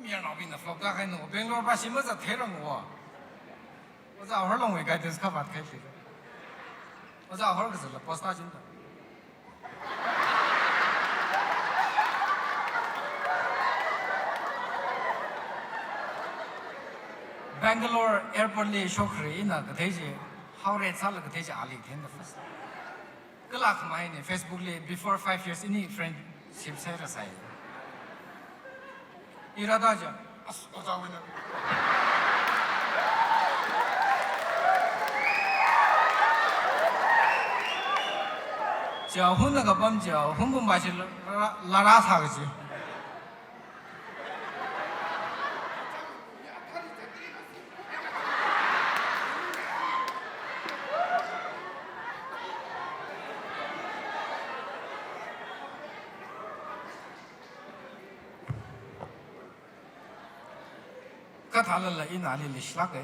明老兵的flop大概弄Bangalore把什么在推了我在Ahor弄为该电视卡发开的，我在Ahor可是了波斯大金的。Bangalore airport 里小客人那个台阶，好来查了个台阶阿里天的不是。个拉克买呢 Facebook 里 before 5 years any friendship 才了噻。伊拉大家，我咋问呢？结婚那个办结婚不买去拉啥个去？个他了一哪里的是那个？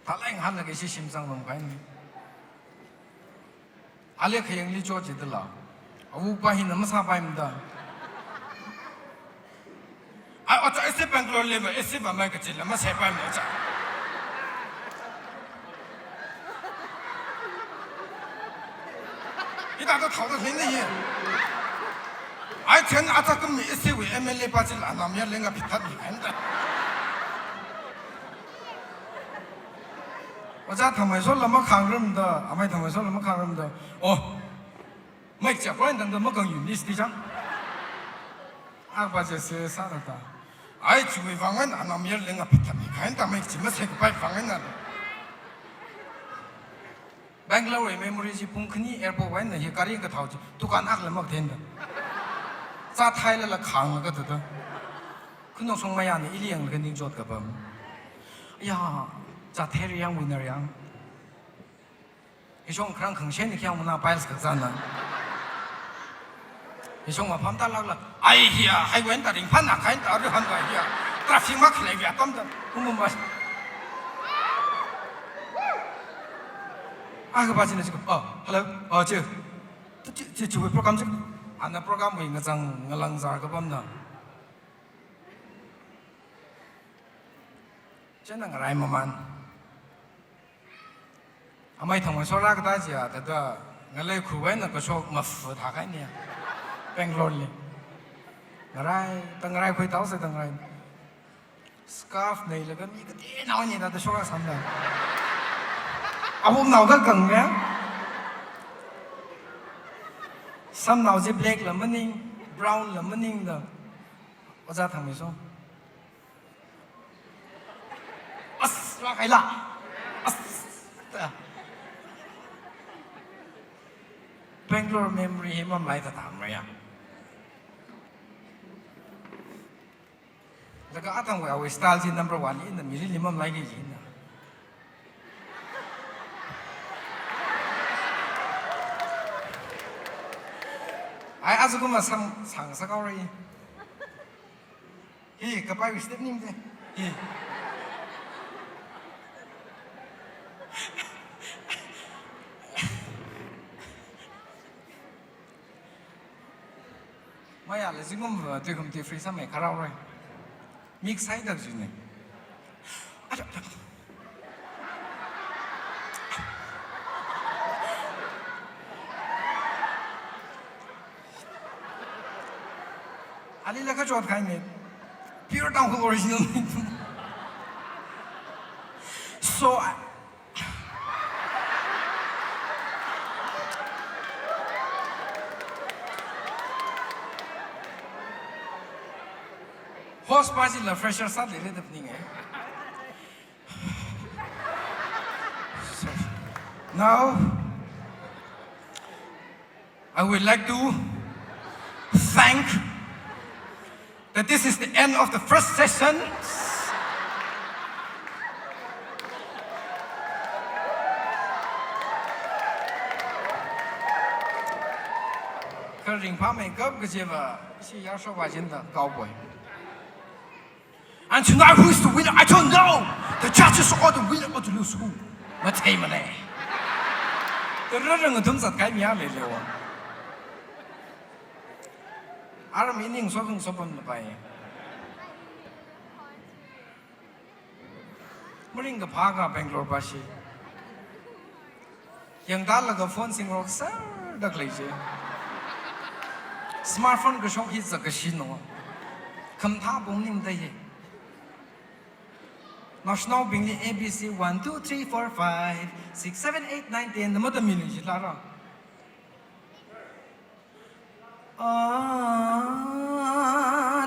他来看那个是心脏崩溃呢。阿里可以你着急的了，我关心那么长白么的。哎，我在一Bangalore里面一把买个钱，那么才白么着。一大都逃到天里。哎，天啊，这个没一为 MLA 把这烂那面那个皮他你看的。我家他们说那么看人的，阿妹他们说那么看人的，哦，没结婚等等么更远的是的讲，阿爸就是啥的的，哎，就为方案那面那个皮他你看他们怎么才个摆方案那的。Bangalore memory 是碰肯尼 airport 玩的，些家里个头子都干那个么天的，咋抬了扛了个的的，可能从买呀你一两个定做个吧，哎呀。咋抬着样为那样？一双看坑线的看我那摆是个啥呢？一双我旁打拉了，哎呀，还问到人盘那看到就很怪呀，打平马克来边当的，我们嘛。啊个把进来这个，hello，这会 program 这个，啊那 program 为个张个冷咋个办呢？真的个来么man？阿妹同我说那个大姐，这个我来苦问那个说没服他看呢，Bangalore 里，我来等我来回到时等我来 ，scarf 那了个一个电脑呢，他都说个什么？啊，我脑壳梗呀，some 脑子 black 了么呢 ，brown 了么呢的，我咋同你说？啊，拉开了，啊。Bangalore memory มัน来的ถามไหมอ่ะแล้วก็อาตั้งไว้เอาสไตล์ที่ number 1นี่นะมีที่มัน来กี่จีนนะไอ้อาจจะก็มาสั่งสักอะไรเฮ้ยกระเป๋าสเต็ปนิ่มเลยเฮ้ยไม่อะเลยจริงผมตัวผมที่ฟรีซ่าไม่คาราเลยมิกซ์ให้ดักจริงเนี่ยอันนี้แล้วก็จอดใครเนี่ยพี่รถดำของออริจินอลนี่ so Horse party la fresher sa le de pning eh. Now I would like to thank that this is the end of the first session. Cái ring phá mình cấp cái gì mà chỉ giáo số vài chân的高贵。And tonight, who is the winner? I don't know. The judges are the winner or the loser. Who? What time is it? The real thing is cái gì vậy liệu? Ara meaning so không so bận vậy. 머링가 바가 Bangalore 바시 영달라가 폰 싱록 서다 클레지 스마트폰 그 쇼히 저거 신노 감타 봉님데 National Bingli ABC 1 2 3 4 5 6 7 8 9 10 너무도 미니지 라라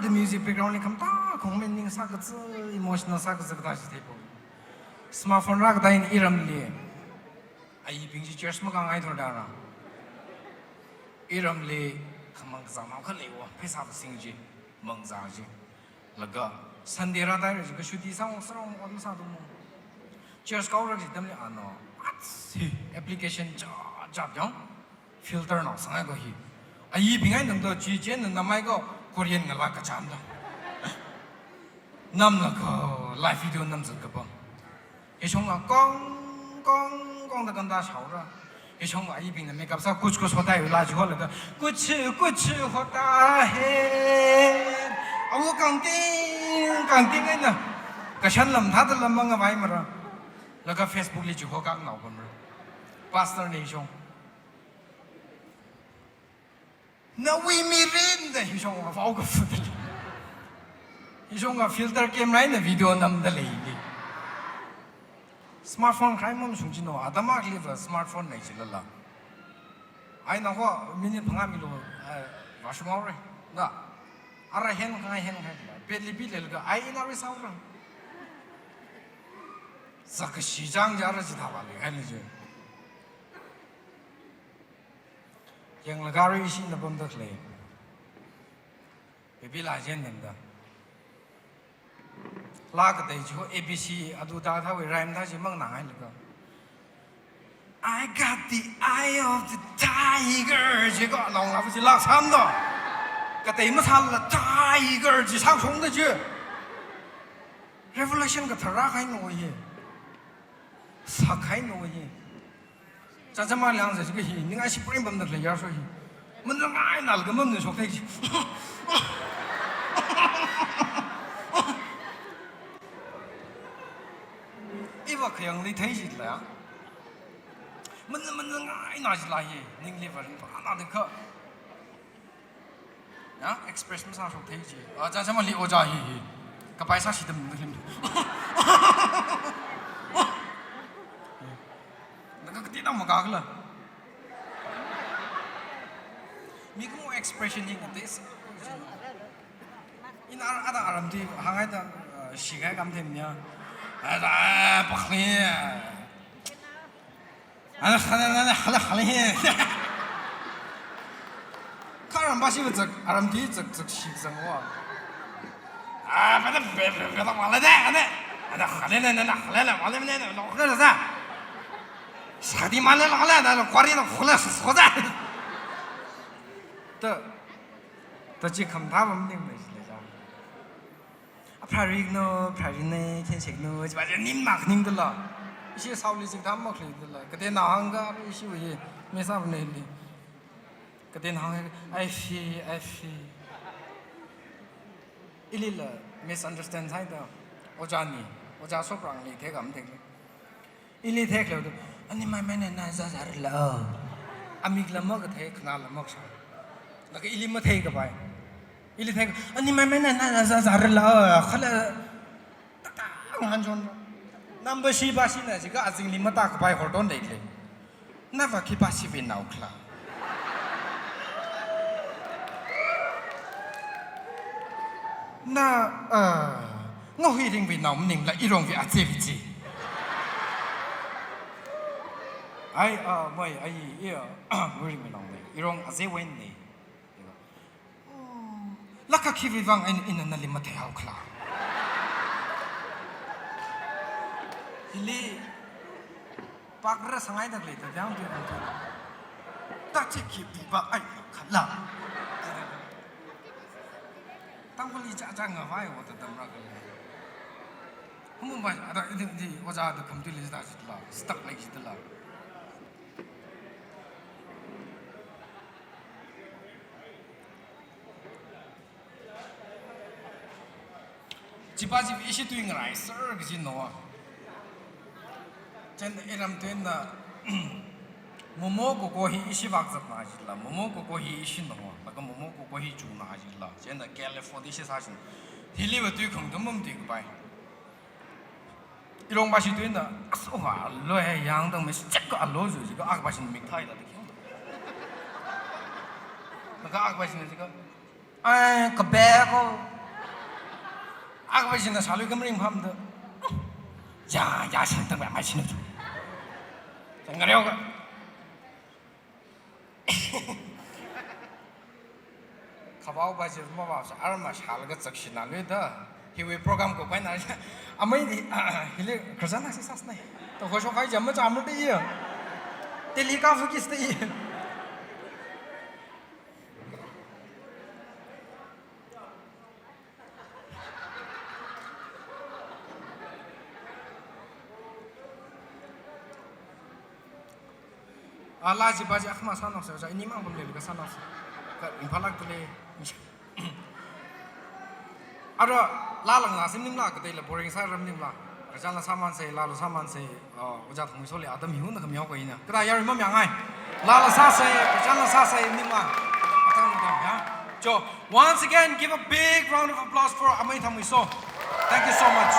the music background 감타 공면닝 사그즈 emotional 사그즈 다시 되고 스마트폰 락 다인 이름리 아이 빙지 cheers 마강 아이 돌다라 이름리 가만 가자마 컬리고 회사 생지 멍자지 라가 산데라 다이르 그 슈디상 스러운 어느 사도 뭐 cheers 가오르지 때문에 안 와. 애플리케이션 잡정 필터 나와 상하고 히 아이 빙아이 능도 지제는 남아이고 코리안 갈라가 잔다 남나고 라이브 비디오 남즈가 봐 이송아 꽁꽁꽁 다 간다 샤오라 이송아 이 빙의 메이크업사 꾸츠꾸츠 호다 라지 홀라가 꾸츠 호다 해 아우 강띵이나 가샨람 다들 남망아 바이마라 라가 페이스북 리지 호각 나오거든 파스터 네이숑 나 위미린데 이송아 파우가 푸들 이송아 필터 캠라이나 비디오 남달레이기 스마트폰 크라이몬 중진노 아다마글리브 스마트폰 내질라 아이나호 미니 방아미로 와슈마오레 나 알아 hen 벨리빌레가 아이나리 사우라 자그 시장 자르지 다 발리 할리지 영라가리 신나 범더 클레 베빌라젠는다 라그데지고 ABC 아두다 타위 라임다지 막 나가니까 I got the eye of the tiger 제가 나오나보지 락산다 그때 이모 살라 tiger 지 상송되지 revelation 그 더라가이 노예 사카이 노예 자자만 량자 지금 히 네가 시프림 범들 래 야소히 먼저 많이 날고 먹는 속되지 이거 그냥 네 되지라야 먼저 많이 나지라해 닝리버는 하나도 그 야 expression 사 속되지 아 자자만 리 오자히 그 바이사 시든 문들 tidak mau gagla. Mikro expression ini ngetes. Ini ada aram di hangai dah sigai kam temnya. Ada pakni. Ada halih. Karam pasti betul aram di cek sih semua. Pada malah deh, ada halih, lokal sah. 사디 말을 하려 나는 과리는 홀라서 소자 또 지금 답은 님 메시자 파리노 파리네 kensek노 맞아 님막 님들라 이시 사울리 지금 다 먹을들라 그때 나한가 이시 왜 메사브네리 그때 나한 I feel 일일라 misunderstand 사이다 오자 소프랑이 개감 되게 일리 대클로도 아니 마매는 나자 잘라 아미글라 먹어 대 그날라 먹사 나가 일리 뭐 대가 봐 일리 대 아니 마매는 나자 잘라 칼라 딱한 존 넘버 10 바시나 지가 아직 리마 딱 봐 호돈 되게 나가 키바시 비 나오클라 나 너희링 비 나옴님라 이런 게 아제비지 아이 뭐이 아이 우리 미나오네 이런 아제 웬네 라카 키비방 인은 날리마 대하우클라 일리 박르 상하이다 그래도 양도 딱지 키비방 아이 칼라 땅굴리 짜장가 봐요 어떤 담라가 한번 봐 아다 이제 오자도 검들리지 다시들라 스탁 내기들라 집아집 이시 도잉 라이서 그지 노아 전 이름 된다 모모 고고히 이시박 잡나지라 모모 고고히 이신노 나가 모모 고고히 주나지라 전다 캘리포니아 사신 힐리버 뒤콩domum 뒤고바이 이런 맛이 된다 소화 로에 양등 메시 짝거 알로즈 지금 악바신 믹타이다 되게 나가 악바신은 지금 아 그배고 악바신은 살로 금링 함도 야 야신등 왜 마시는 줄 생각해요 가봐오 바지 뭐 봐서 알마 살가 적시나 르다 hiwi program ko kaina amai di hile khazana se sas nai to ho shokai jam cha amru ti teli ka fu kis ti Allah ji baji akhma sana se ja ini mang bol le ka sana se ka imphalak tele aro lalang na simnim la ka dei la boring sa ram nim la rajal na saman se la lo saman se uja thong so le adam hiun na ka myo ko ina ka ya ri ma myang ai la la sa se rajal na sa se nim la atang na ya jo once again give a big round of applause for amai tham we so thank you so much